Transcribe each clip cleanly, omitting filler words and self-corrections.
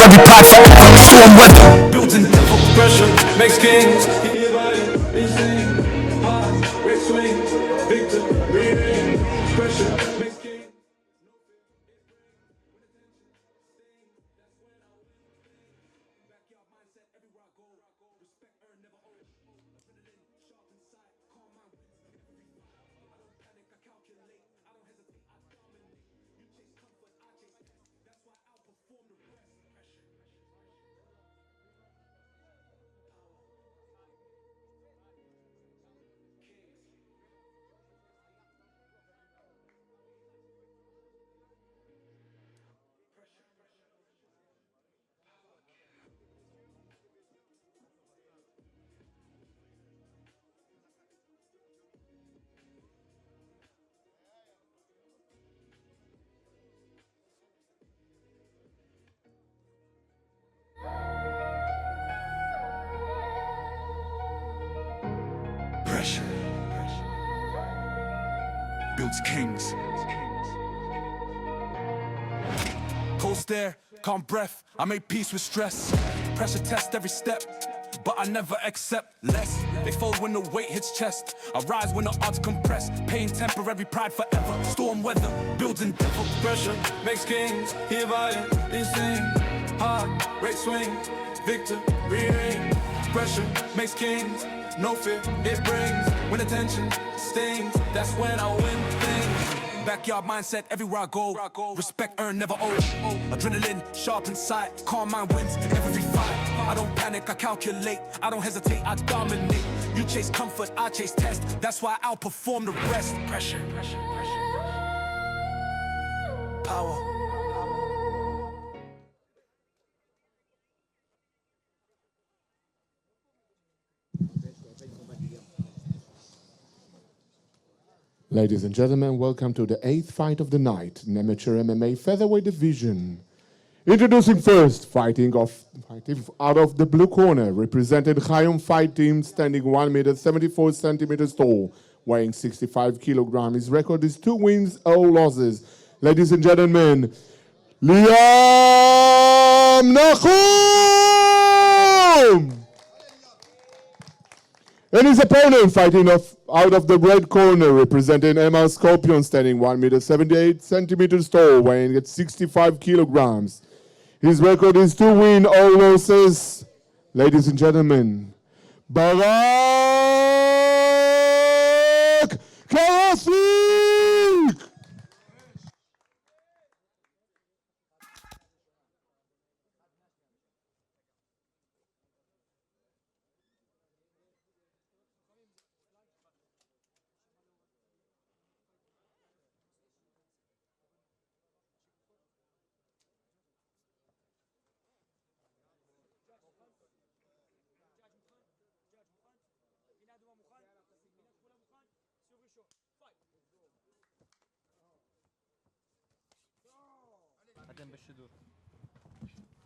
every pride forever. Storm weather. Building devil pressure makes kings. Pressure makes kings. Pressure builds kings. Cold stare, calm breath. I make peace with stress. Pressure test every step, but I never accept less. They fold when the weight hits chest. I rise when the odds compress. Pain temporary, pride forever. Storm weather, building devil. Pressure makes kings. Hear violent, insane. Heart rate swing. Victor reign. Pressure makes kings. No fear it brings. When attention stings, that's when I win things. Backyard mindset everywhere I go. Respect earned, never owed. Adrenaline, sharp inside. Calm mind wins every fight. I don't panic, I calculate. I don't hesitate, I dominate. You chase comfort, I chase test. That's why I outperform the rest. Pressure. Power. Ladies and gentlemen, welcome to the 8th fight of the night, in amateur MMA featherweight division. Introducing first, fighting out of the blue corner, represented Chayum Fight Team, standing 1 meter 74 centimeters tall, weighing 65 kilograms. His record is 2 wins, 0 losses. Ladies and gentlemen, Liam Nachum! And his opponent fighting out of the red corner, representing MR Scorpion, standing 1 meter 78 centimeters tall, weighing at 65 kilograms. His record is 2 wins, 0 losses. Ladies and gentlemen, Barak Karasik!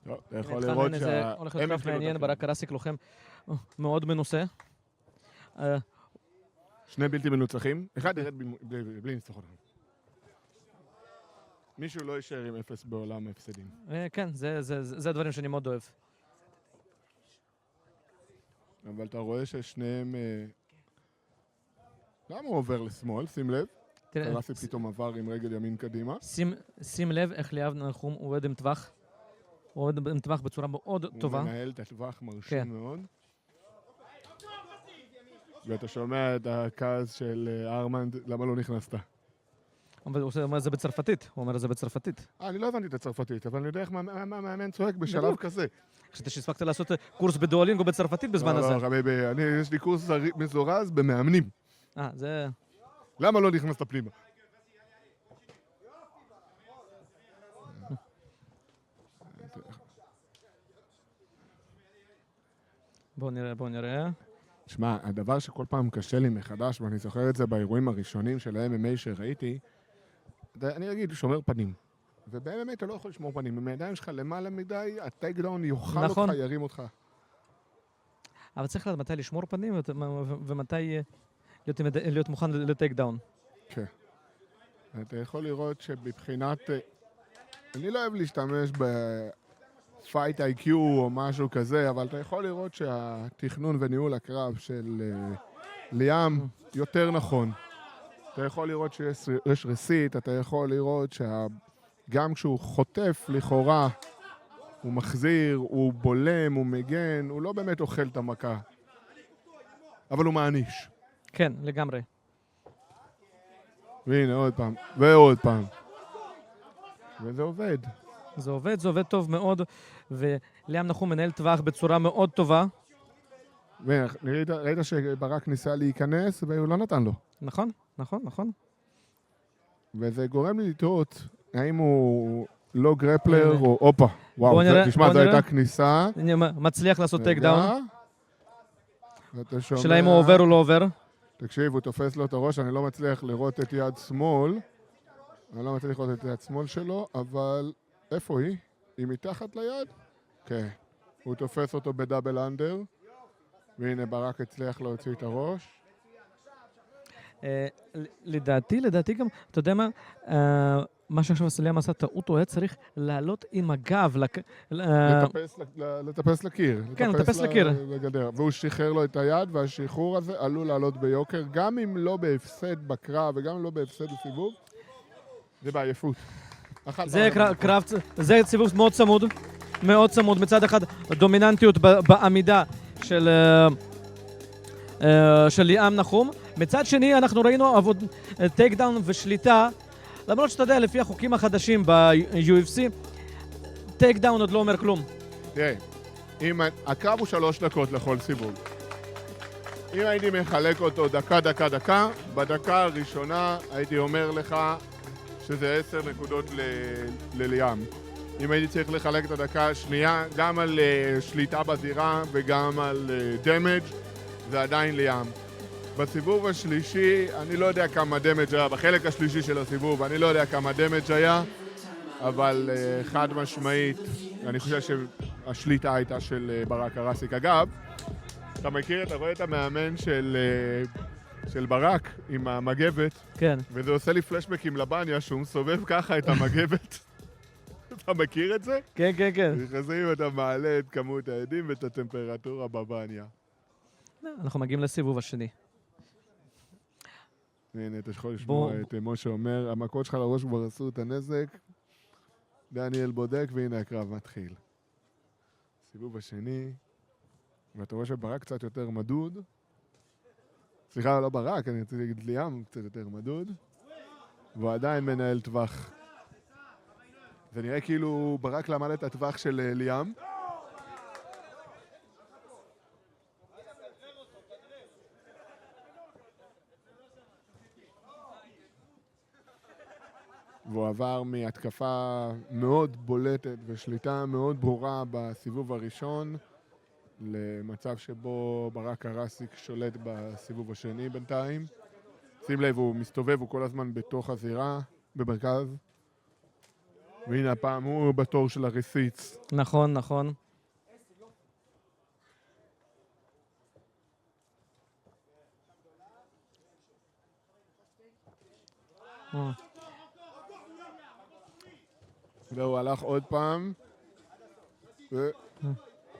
טוב, אתה יכול לראות הולך להיות קרב מעניין, ברק קרסיק לוחם מאוד מנוסה. שני בלתי מנוצחים, אחד ירד בלי ניצחון. מישהו לא יישאר עם 0 בעולם ההפסדים. כן, זה הדברים שאני מאוד אוהב. אבל אתה רואה ששניהם... למה הוא עובר לשמאל? שים לב. קרסיק פתאום עבר עם רגל ימין קדימה. שים לב איך ליאב נחום עובד עם טווח. הוא עובד עם טווח בצורה מאוד טובה. הוא מנהל את הטווח מרשים מאוד. ואתה שומע את הכעס של ארמנד, למה לא נכנסת? אבל הוא אומר זה בצרפתית. הוא אומר זה בצרפתית. אני לא הבנתי את הצרפתית, אבל אני יודע איך מאמן צועק בשלב כזה. חשבתי שהספקת לעשות קורס בדואלינגו בצרפתית בזמן הזה. לא, חביבי, יש לי קורס מזורז במאמנים. זה... למה לא נכנסת פנימה? בואו נראה. שמע, הדבר שכל פעם קשה לי מחדש, ואני זוכר את זה באירועים הראשונים של ה-MMA שראיתי, אני אגיד, שומר פנים. וב-MMA אתה לא יכול לשמור פנים. אם הידיים שלך למעלה מדי, הטייק דאון יאכל אותך, ירים אותך. אבל צריך לדעת מתי לשמור פנים ומתי להיות מוכן לטייק דאון. כן. אתה יכול לראות שבבחינת... אני לא אוהב להשתמש פייט איי-קיו או משהו כזה, אבל אתה יכול לראות שהתכנון וניהול הקרב של ליאם יותר נכון. אתה יכול לראות שיש רסיט, אתה יכול לראות שגם כשהוא חוטף לכאורה, הוא מחזיר, הוא בולם, הוא מגן, הוא לא באמת אוכל את המכה. אבל הוא מעניש. כן, לגמרי. והנה עוד פעם, ועוד פעם. וזה עובד. זה עובד טוב מאוד, וליאם נחום מנהל טווח בצורה מאוד טובה. ראית שברק ניסה להיכנס והוא לא נתן לו. נכון, נכון, נכון. וזה גורם לי לטעות, האם הוא לא גרפלר או... הופה, וואו, תשמע, זו הייתה כניסה. אני מצליח לעשות טייק דאון. ואתה שומע... שאלה אם הוא עובר או לא עובר. תקשיב, הוא תופס לו את הראש, אני לא מצליח לראות את יד שמאל. אני לא מצליח לראות את יד שמאל שלו, אבל איפה היא? היא מתחת ליד? כן. הוא תופס אותו בדאבל אנדר, והנה ברק הצליח להוציא את הראש. לדעתי גם, אתה יודע מה? מה שעכשיו סליאם עשה טעות, הוא היה צריך לעלות עם הגב. לטפס לקיר. כן, לטפס לקיר. לגדר. והוא שחרר לו את היד, והשחרור הזה עלול לעלות ביוקר, גם אם לא בהפסד בקרב וגם אם לא בהפסד בסיבוב. זה בעייפות. זה סיבוב מאוד צמוד. מאוד צמוד. מצד אחד, דומיננטיות בעמידה של ליאם נחום. מצד שני, אנחנו ראינו טייק דאון ושליטה. למרות שאתה יודע, לפי החוקים החדשים ב-UFC, טייק דאון עוד לא אומר כלום. תראה, הקרב הוא 3 דקות לכל סיבוב. אם הייתי מחלק אותו דקה, בדקה הראשונה הייתי אומר לך שזה 10 נקודות לליאם. אם הייתי צריך לחלק את הדקה השנייה, גם על שליטה בזירה וגם על דמג', זה עדיין ליאם. בסיבוב השלישי, אני לא יודע כמה דמג' היה, בחלק השלישי של הסיבוב, אני לא יודע כמה דמג' היה, אבל חד משמעית, אני חושב שהשליטה הייתה של ברק הרסיק. אגב, אתה מכיר, אתה רואה את המאמן של ברק עם המגבת, כן. וזה עושה לי פלשבקים לבניה, שהוא מסובב ככה את המגבת. אתה מכיר את זה? כן, כן, כן. נכנסים, אתה מעלה את כמות העדים ואת הטמפרטורה בבניה. אנחנו מגיעים לסיבוב השני. הנה, אתה יכול לשמוע את משה אומר, המכות שלך לראש כבר עשו את הנזק, דניאל בודק, והנה הקרב מתחיל. סיבוב השני, ואתה רואה שברק קצת יותר מדוד. סליחה, לא ברק, אני רוצה להגיד ליאם קצת יותר מדוד. והוא עדיין מנהל טווח. זה נראה כאילו ברק למד את הטווח של ליאם. והוא עבר מהתקפה מאוד בולטת ושליטה מאוד ברורה בסיבוב הראשון למצב שבו ברק הרסיק שולט בסיבוב השני בינתיים. שים לב, הוא מסתובב, הוא כל הזמן בתוך הזירה, במרכז. והנה הפעם הוא בתור של הרסיץ. נכון, נכון. והוא הלך עוד פעם.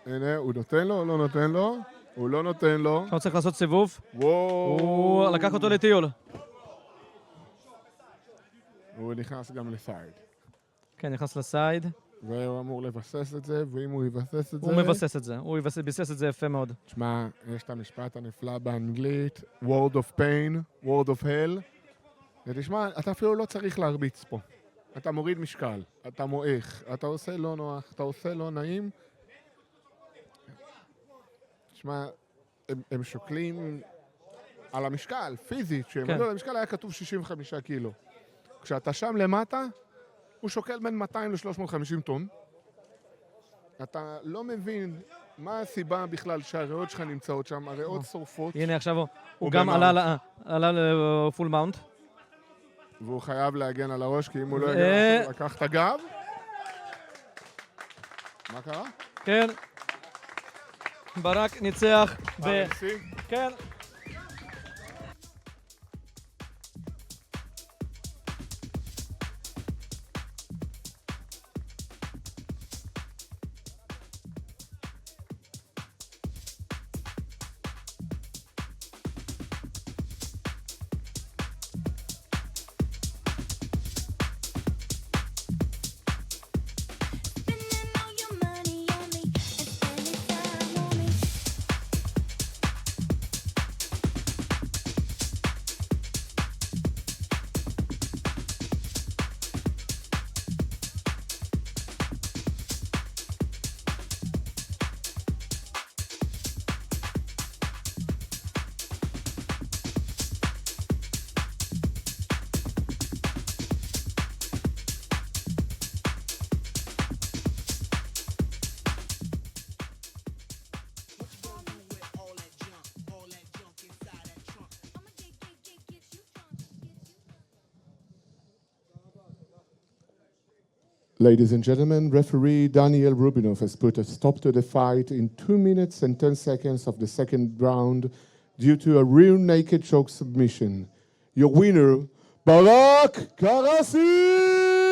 הנה, הוא נותן לו או לא נותן לו? הוא לא נותן לו. עכשיו צריך לעשות סיבוב. וואו. הוא לקח אותו לטיול. הוא נכנס גם לסייד. כן, נכנס לסייד. והוא אמור לבסס את זה, ואם הוא יבסס את זה... הוא מבסס את זה. הוא ביסס את זה יפה מאוד. תשמע, יש את המשפט הנפלא באנגלית, word of pain, word of hell. ותשמע, אתה אפילו לא צריך להרביץ פה. אתה מוריד משקל, אתה מועך, אתה עושה לא נוח, אתה עושה לא נעים. תשמע, הם שוקלים על המשקל, פיזית, שהם עלו על המשקל היה כתוב 65 קילו. כשאתה שם למטה, הוא שוקל בין 200 ל-350 טון. אתה לא מבין מה הסיבה בכלל שהריאות שלך נמצאות שם, הריאות שורפות. הנה עכשיו הוא גם עלה לפול מאונט. והוא חייב להגן על הראש, כי אם הוא לא יגן, הוא לקח את הגב. מה קרה? כן. ברק ניצח כן. Ladies and gentlemen, referee Daniel Rubinov has put a stop to the fight in 2 minutes and 10 seconds of the second round due to a rear naked choke submission. Your winner, Barak Karasi!